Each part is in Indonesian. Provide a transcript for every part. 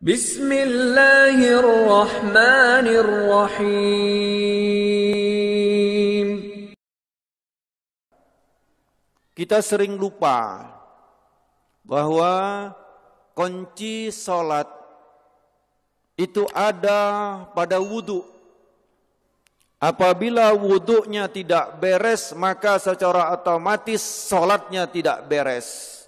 Bismillahirrahmanirrahim. Kita sering lupa bahwa kunci salat itu ada pada wudu. Apabila wudunya tidak beres, maka secara otomatis salatnya tidak beres.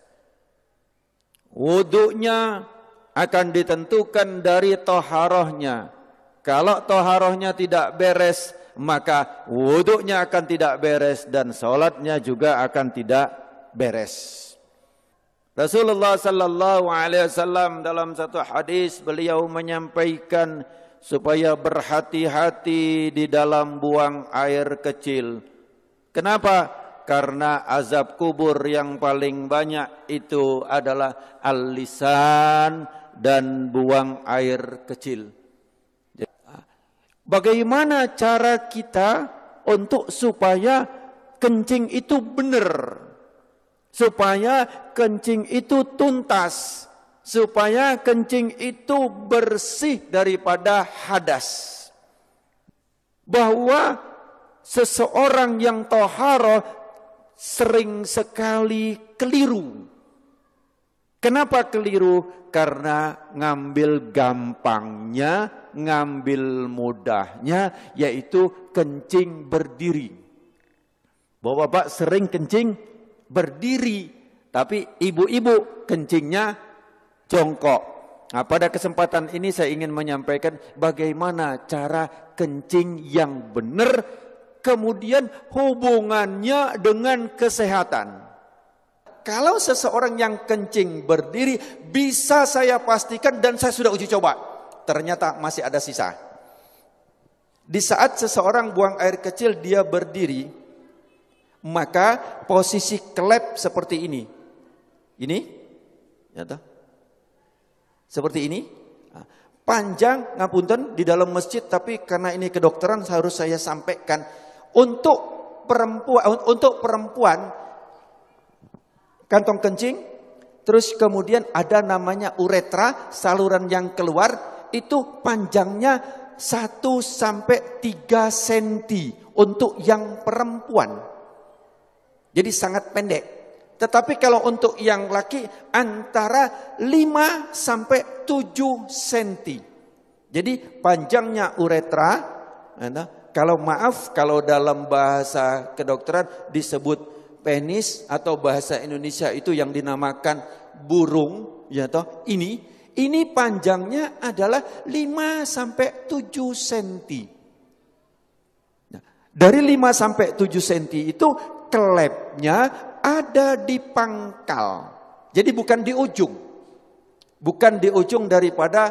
Wudunya akan ditentukan dari toharohnya. Kalau toharohnya tidak beres, maka wudunya akan tidak beres dan salatnya juga akan tidak beres. Rasulullah sallallahu alaihi wasallam dalam satu hadis beliau menyampaikan supaya berhati-hati di dalam buang air kecil. Kenapa? Karena azab kubur yang paling banyak itu adalah al-lisan dan buang air kecil. Bagaimana cara kita untuk supaya kencing itu benar? Supaya kencing itu tuntas, supaya kencing itu bersih daripada hadas. Bahwa seseorang yang toharoh sering sekali keliru. Kenapa keliru? Karena ngambil gampangnya, ngambil mudahnya, yaitu kencing berdiri. Bapak-bapak sering kencing berdiri, tapi ibu-ibu kencingnya jongkok. Nah, pada kesempatan ini saya ingin menyampaikan bagaimana cara kencing yang benar, kemudian hubungannya dengan kesehatan. Kalau seseorang yang kencing berdiri, bisa saya pastikan dan saya sudah uji coba, ternyata masih ada sisa. Di saat seseorang buang air kecil dia berdiri, maka posisi klep seperti ini. Ini, ya toh? Seperti ini. Panjang, ngapunten, di dalam masjid, tapi karena ini kedokteran harus saya sampaikan. Untuk perempuan kantong kencing, terus kemudian ada namanya uretra, saluran yang keluar, itu panjangnya 1 sampai 3 cm untuk yang perempuan. Jadi sangat pendek. Tetapi kalau untuk yang laki antara 5 sampai 7 cm. Jadi panjangnya uretra, kalau dalam bahasa kedokteran disebut penis, atau bahasa Indonesia itu yang dinamakan burung, ya toh. Ini panjangnya adalah 5 sampai 7 cm. Nah, dari 5 sampai 7 cm itu klepnya ada di pangkal. Jadi bukan di ujung. Bukan di ujung daripada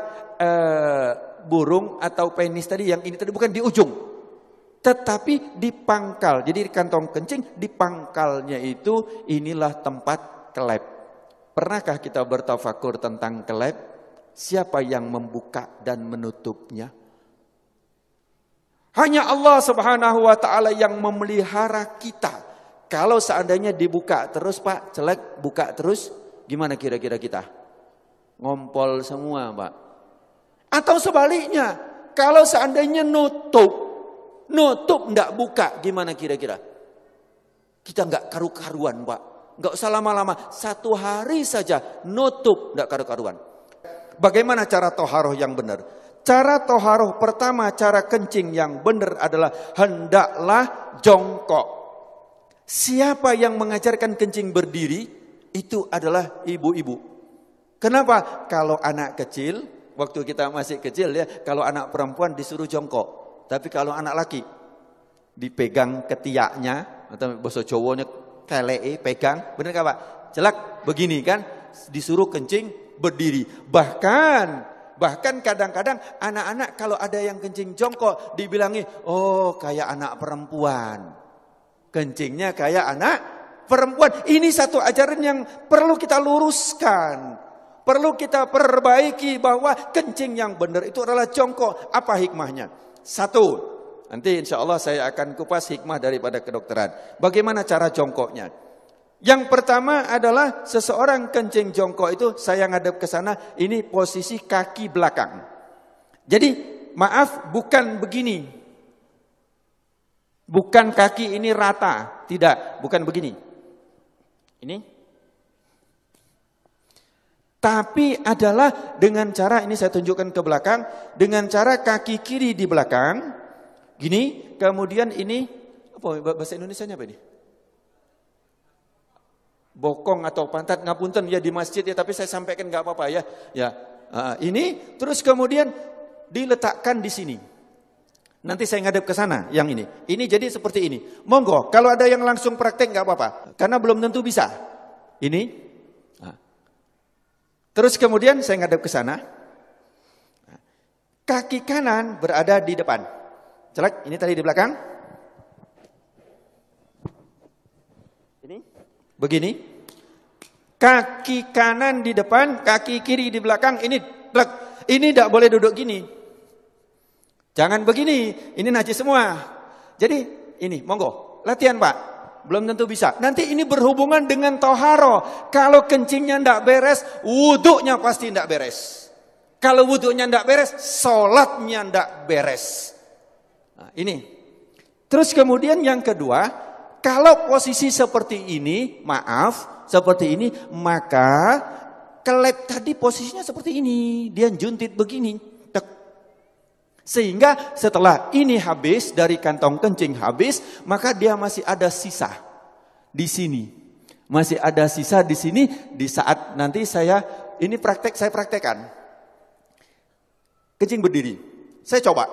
burung atau penis tadi, yang ini tadi bukan di ujung. Tetapi di pangkal. Jadi di kantong kencing, di pangkalnya itu inilah tempat klep. Pernahkah kita bertafakur tentang klep? Siapa yang membuka dan menutupnya? Hanya Allah Subhanahu wa taala yang memelihara kita. Kalau seandainya dibuka terus, Pak, celek, buka terus, gimana kira-kira kita? Ngompol semua, Pak. Atau sebaliknya, kalau seandainya nutup enggak buka, gimana kira-kira? Kita enggak karu-karuan, Pak. Enggak usah lama-lama, 1 hari saja nutup enggak karu-karuan. Bagaimana cara toharoh yang benar? Cara toharoh pertama, cara kencing yang benar adalah hendaklah jongkok. Siapa yang mengajarkan kencing berdiri? Itu adalah ibu-ibu. Kenapa? Kalau anak kecil, waktu kita masih kecil ya, kalau anak perempuan disuruh jongkok. Tapi kalau anak laki dipegang ketiaknya, atau bahasa Jawanya keleke, pegang, benar enggak Pak? Jelek begini kan, disuruh kencing berdiri. Bahkan kadang-kadang anak-anak kalau ada yang kencing jongkok dibilangi, oh kayak anak perempuan. Kencingnya kayak anak perempuan. Ini satu ajaran yang perlu kita luruskan. Perlu kita perbaiki bahwa kencing yang benar itu adalah jongkok. Apa hikmahnya? 1, nanti insya Allah saya akan kupas hikmah daripada kedokteran. Bagaimana cara jongkoknya? Yang pertama adalah seseorang kencing jongkok itu saya ngadep ke sana, ini posisi kaki belakang. Jadi maaf, bukan begini. Bukan kaki ini rata, tidak, bukan begini. Ini. Tapi adalah dengan cara, ini saya tunjukkan ke belakang, dengan cara kaki kiri di belakang, gini, kemudian ini, apa bahasa Indonesianya apa ini? Bokong atau pantat, ngapunten ya di masjid ya, tapi saya sampaikan nggak apa-apa ya. Ya, ini terus kemudian diletakkan di sini. Nanti saya ngadep ke sana yang ini. Ini jadi seperti ini. Monggo, kalau ada yang langsung praktek nggak apa-apa, karena belum tentu bisa. Ini. Terus kemudian saya ngadep ke sana. Kaki kanan berada di depan. Celak, ini tadi di belakang. Ini. Begini, kaki kanan di depan, kaki kiri di belakang, ini tidak boleh duduk gini. Jangan begini, ini najis semua. Jadi ini, monggo, latihan Pak, belum tentu bisa. Nanti ini berhubungan dengan toharo. Kalau kencingnya tidak beres, wuduknya pasti tidak beres. Kalau wuduknya tidak beres, sholatnya tidak beres. Nah, ini. Terus kemudian yang kedua, kalau posisi seperti ini, maaf, seperti ini, maka kelep tadi posisinya seperti ini. Dia juntit begini. Tek. Sehingga setelah ini habis, dari kantong kencing habis, maka dia masih ada sisa di sini. Masih ada sisa di sini, di saat nanti saya praktekkan. Kencing berdiri. Saya coba,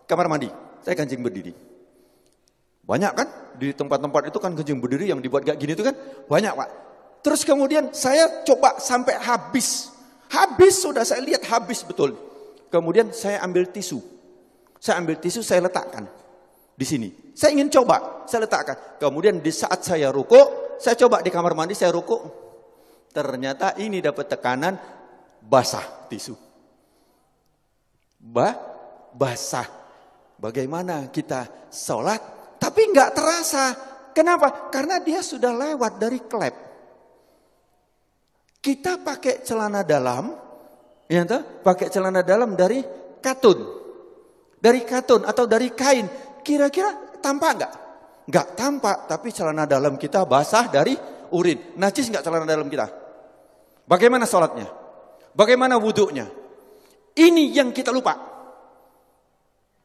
kamar mandi, saya kencing berdiri. Banyak kan di tempat-tempat itu kan kencing berdiri yang dibuat kayak gini itu kan banyak Pak. Terus kemudian saya coba sampai habis. Habis sudah saya lihat habis betul. Kemudian saya ambil tisu. Saya letakkan di sini. Saya ingin coba, saya letakkan. Kemudian di saat saya rukuk, saya coba di kamar mandi saya rukuk. Ternyata ini dapat tekanan basah tisu. Basah. Bagaimana kita sholat? Tapi nggak terasa. Kenapa? Karena dia sudah lewat dari klep. Kita pakai celana dalam, ya pakai celana dalam dari katun. Dari katun atau dari kain. Kira-kira tampak nggak? Nggak tampak, tapi celana dalam kita basah dari urin. Najis nggak celana dalam kita? Bagaimana sholatnya? Bagaimana wuduknya? Ini yang kita lupa.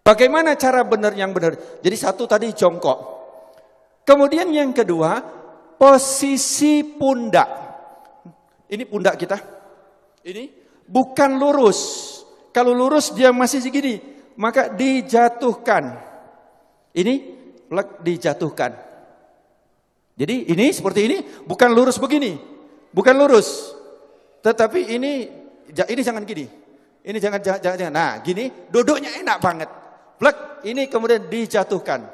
Bagaimana cara benar yang benar? Jadi satu tadi jongkok. Kemudian yang kedua, posisi pundak. Ini pundak kita. Ini bukan lurus. Kalau lurus dia masih segini, maka dijatuhkan. Ini dijatuhkan. Jadi ini seperti ini, bukan lurus begini. Bukan lurus. Tetapi ini jangan gini. Ini jangan. Nah, gini duduknya enak banget. Ini kemudian dijatuhkan.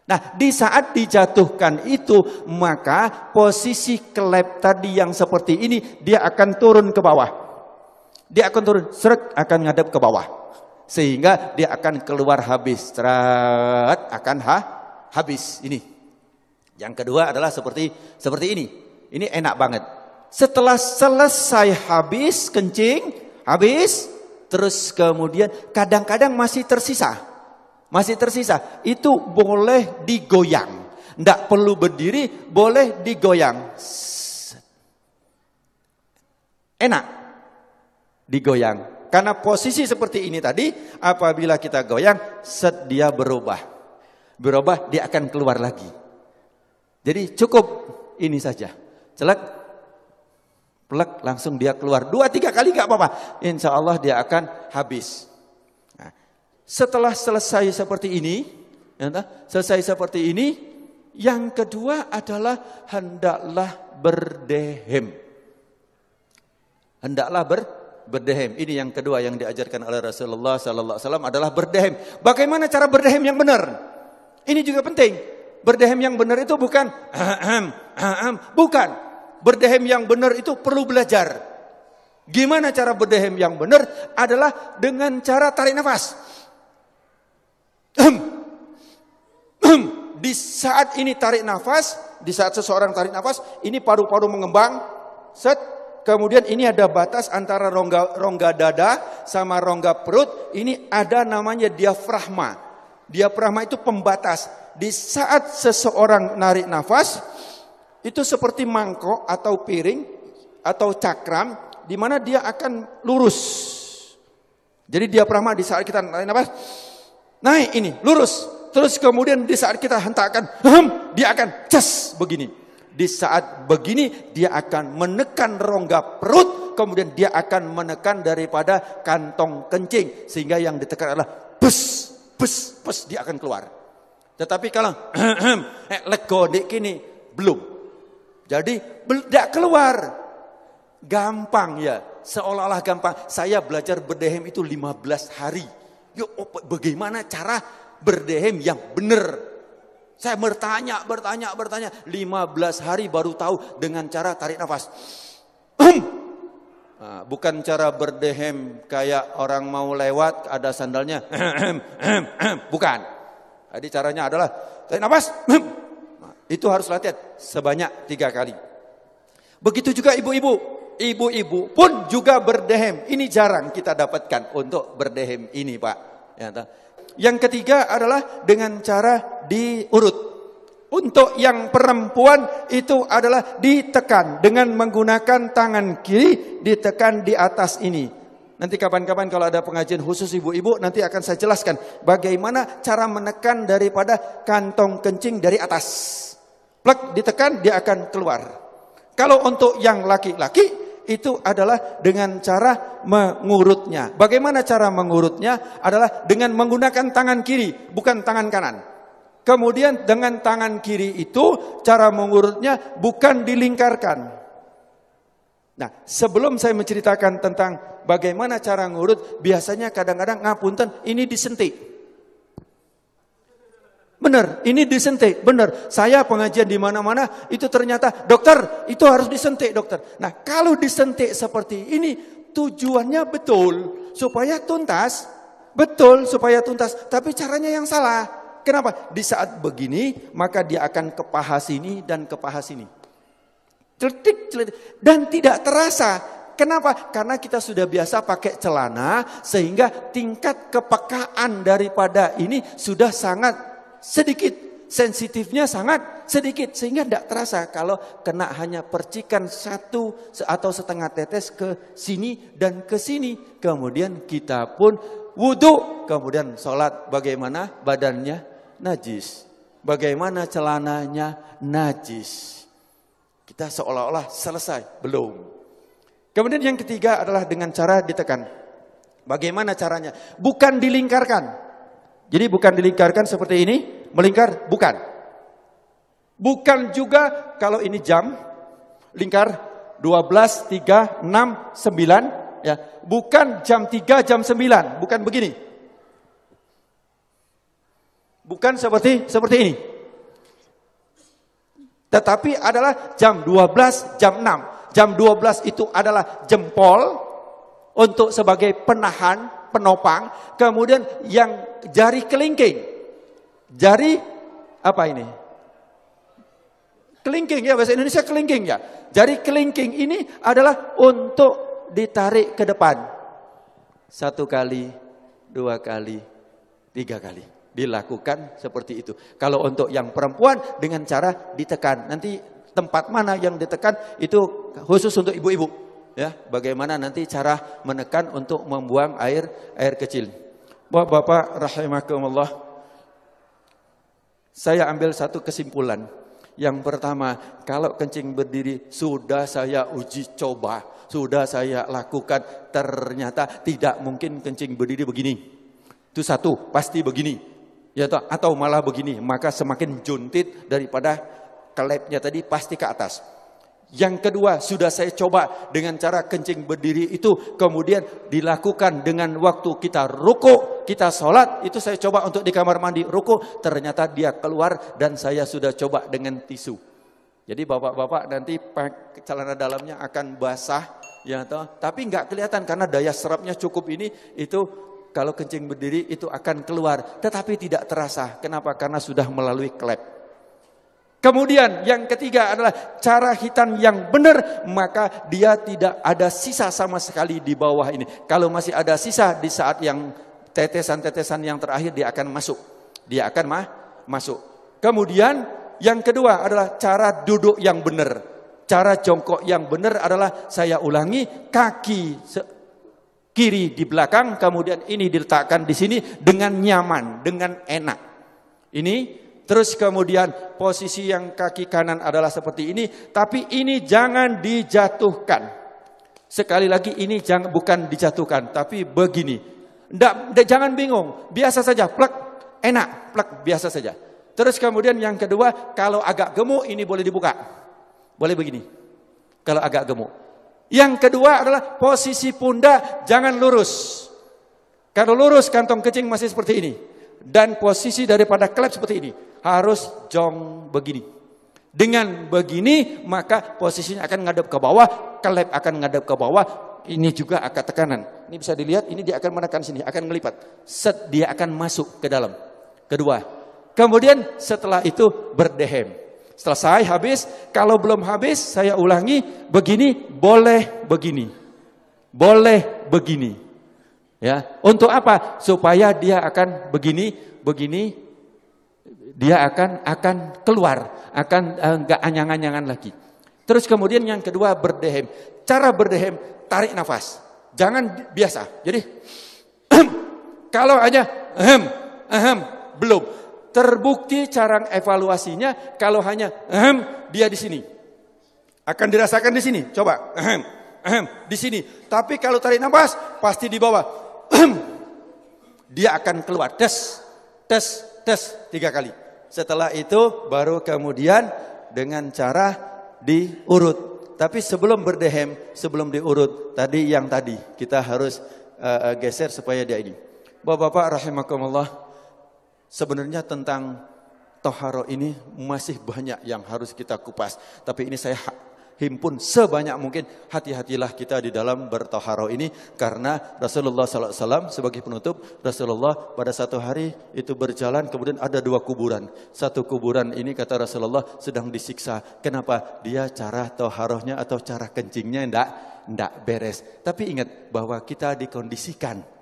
Nah, di saat dijatuhkan itu, maka posisi kelep tadi yang seperti ini, dia akan turun ke bawah. Dia akan turun, akan ngadep ke bawah. Sehingga dia akan keluar habis. Akan habis. Ini. Yang kedua adalah seperti ini. Ini enak banget. Setelah selesai habis, kencing, habis, terus kemudian kadang-kadang masih tersisa. Itu boleh digoyang. Tidak perlu berdiri, boleh digoyang. Enak digoyang. Karena posisi seperti ini tadi, apabila kita goyang, dia berubah. Dia akan keluar lagi. Jadi cukup ini saja. Plek, langsung dia keluar. 2-3 kali gak apa-apa. Insya Allah dia akan habis. Nah, setelah selesai seperti ini, yang kedua adalah hendaklah berdehem. Berdehem. Ini yang kedua yang diajarkan oleh Rasulullah sallallahu alaihi wasallam adalah berdehem. Bagaimana cara berdehem yang benar? Ini juga penting. Berdehem yang benar itu bukan bukan. Berdehem yang benar itu perlu belajar. Gimana cara berdehem yang benar? Adalah dengan cara tarik nafas. Di saat ini tarik nafas, di saat seseorang tarik nafas, ini paru-paru mengembang, set. Kemudian ini ada batas antara rongga dada sama rongga perut. Ini ada namanya diafragma. Diafragma itu pembatas. Di saat seseorang narik nafas, itu seperti mangkok atau piring atau cakram, di mana dia akan lurus. Jadi diafragma di saat kita narik nafas, naik ini, lurus. Terus kemudian di saat kita hentakkan, dia akan cas begini. Di saat begini dia akan menekan rongga perut, kemudian dia akan menekan daripada kantong kencing, sehingga yang ditekan adalah bus, bus, bus, dia akan keluar. Tetapi kalau lego dik kini belum, jadi tidak keluar, gampang ya, seolah-olah gampang. Saya belajar berdehem itu 15 hari. Yuk, bagaimana cara berdehem yang benar? Saya bertanya, 15 hari baru tahu dengan cara tarik nafas. Nah, bukan cara berdehem kayak orang mau lewat ada sandalnya. Bukan. Jadi caranya adalah tarik nafas. Nah, itu harus latihan sebanyak 3 kali. Begitu juga ibu-ibu. Ibu-ibu pun juga berdehem. Ini jarang kita dapatkan untuk berdehem ini, Pak. Ya, yang ketiga adalah dengan cara diurut. Untuk yang perempuan itu adalah ditekan dengan menggunakan tangan kiri, ditekan di atas ini. Nanti kapan-kapan kalau ada pengajian khusus ibu-ibu, nanti akan saya jelaskan bagaimana cara menekan daripada kantong kencing dari atas. Plek, ditekan, dia akan keluar. Kalau untuk yang laki-laki, itu adalah dengan cara mengurutnya. Bagaimana cara mengurutnya? Adalah dengan menggunakan tangan kiri, bukan tangan kanan. Kemudian dengan tangan kiri itu cara mengurutnya bukan dilingkarkan. Nah, sebelum saya menceritakan tentang bagaimana cara ngurut, biasanya kadang-kadang ngapunten ini disentik. Benar, ini disentik, benar. Saya pengajian di mana-mana itu ternyata dokter itu harus disentik dokter. Nah kalau disentik seperti ini tujuannya betul supaya tuntas, betul supaya tuntas. Tapi caranya yang salah. Kenapa? Di saat begini maka dia akan ke paha sini dan ke paha sini. Celetik, celetik dan tidak terasa. Kenapa? Karena kita sudah biasa pakai celana sehingga tingkat kepekaan daripada ini sudah sangat sedikit, sensitifnya sangat sedikit sehingga tidak terasa kalau kena hanya percikan 1 atau setengah tetes ke sini dan ke sini. Kemudian kita pun wudhu, kemudian sholat. Bagaimana badannya? Najis. Bagaimana celananya? Najis. Kita seolah-olah selesai, belum. Kemudian yang ketiga adalah dengan cara ditekan. Bagaimana caranya? Bukan dilingkarkan. Jadi bukan dilingkarkan seperti ini, melingkar, bukan. Bukan juga kalau ini jam, lingkar 12, 3, 6, 9. Ya. Bukan jam 3, jam 9, bukan begini. Bukan seperti ini. Tetapi adalah jam 12, jam 6. Jam 12 itu adalah jempol untuk sebagai penahan, penopang. Kemudian yang jari kelingking. Jari apa ini? Kelingking ya, bahasa Indonesia kelingking ya. Jari kelingking ini adalah untuk ditarik ke depan. 1 kali, 2 kali, 3 kali. Dilakukan seperti itu. Kalau untuk yang perempuan dengan cara ditekan. Nanti tempat mana yang ditekan itu khusus untuk ibu-ibu. Ya, bagaimana nanti cara menekan untuk membuang air kecil. Bapak rahimakumullah. Saya ambil satu kesimpulan. Yang pertama, kalau kencing berdiri sudah saya uji coba, sudah saya lakukan, ternyata tidak mungkin kencing berdiri begini. Itu satu, pasti begini. Ya, atau malah begini, maka semakin juntit daripada kelepnya tadi pasti ke atas. Yang kedua, sudah saya coba dengan cara kencing berdiri itu, kemudian dilakukan dengan waktu kita ruku, kita sholat, itu saya coba untuk di kamar mandi ruku, ternyata dia keluar dan saya sudah coba dengan tisu. Jadi bapak-bapak nanti celana dalamnya akan basah, ya toh, tapi nggak kelihatan karena daya serapnya cukup ini, itu kalau kencing berdiri itu akan keluar, tetapi tidak terasa. Kenapa? Karena sudah melalui klep. Kemudian yang ketiga adalah cara hitan yang benar, maka dia tidak ada sisa sama sekali di bawah ini. Kalau masih ada sisa di saat yang tetesan-tetesan yang terakhir, dia akan masuk. Dia akan masuk. Kemudian yang kedua adalah cara duduk yang benar. Cara jongkok yang benar adalah, saya ulangi, kaki kiri di belakang, kemudian ini diletakkan di sini dengan nyaman, dengan enak. Ini. Terus kemudian posisi yang kaki kanan adalah seperti ini, tapi ini jangan dijatuhkan. Sekali lagi, ini bukan dijatuhkan, tapi begini. Jangan bingung, biasa saja, plek, enak, plek, biasa saja. Terus kemudian yang kedua, kalau agak gemuk ini boleh dibuka. Boleh begini, kalau agak gemuk. Yang kedua adalah posisi pundak jangan lurus. Kalau lurus kantong kencing masih seperti ini. Dan posisi daripada klep seperti ini. Harus jong begini. Dengan begini maka posisinya akan ngadep ke bawah, klep akan ngadep ke bawah. Ini juga akan tekanan. Ini bisa dilihat, ini dia akan menekan sini, akan ngelipat. Set, dia akan masuk ke dalam. Kedua. Kemudian setelah itu berdehem. Selesai, habis. Kalau belum habis, saya ulangi. Begini, boleh begini. Boleh begini. Ya, untuk apa? Supaya dia akan begini. Dia akan keluar, akan enggak anyang-anyangan lagi. Terus kemudian yang kedua berdehem. Cara berdehem, tarik nafas. Jangan biasa. Jadi kalau hanya belum. Terbukti cara evaluasinya kalau hanya dia di sini. Akan dirasakan di sini. Coba di sini. Tapi kalau tarik nafas pasti di bawah. Dia akan keluar. Tes 3 kali. Setelah itu baru kemudian dengan cara diurut. Tapi sebelum berdehem, sebelum diurut, tadi kita harus geser supaya dia ini. Bapak-bapak rahimakumullah, sebenarnya tentang toharo ini masih banyak yang harus kita kupas. Tapi ini saya himpun sebanyak mungkin. Hati-hatilah kita di dalam bertoharo ini, karena Rasulullah SAW sebagai penutup, Rasulullah pada satu hari itu berjalan, kemudian ada 2 kuburan. Satu kuburan ini kata Rasulullah sedang disiksa. Kenapa? Dia cara toharohnya atau cara kencingnya enggak beres. Tapi ingat bahwa kita dikondisikan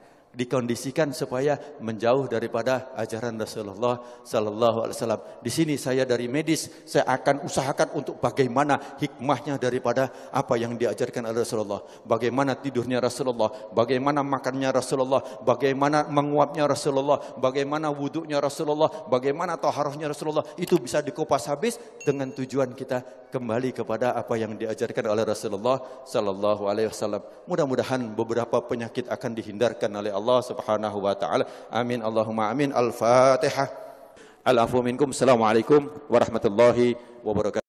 supaya menjauh daripada ajaran Rasulullah sallallahu alaihi wasallam. Di sini saya dari medis, saya akan usahakan untuk bagaimana hikmahnya daripada apa yang diajarkan oleh Rasulullah. Bagaimana tidurnya Rasulullah, bagaimana makannya Rasulullah, bagaimana menguapnya Rasulullah, bagaimana wudhunya Rasulullah, bagaimana taharahnya Rasulullah. Itu bisa dikupas habis dengan tujuan kita kembali kepada apa yang diajarkan oleh Rasulullah sallallahu alaihi wasallam. Mudah-mudahan beberapa penyakit akan dihindarkan oleh Allah Subhanahu wa taala. Amin Allahumma amin. Al-Fatihah. Al-afu minkum. Assalamualaikum warahmatullahi wabarakatuh.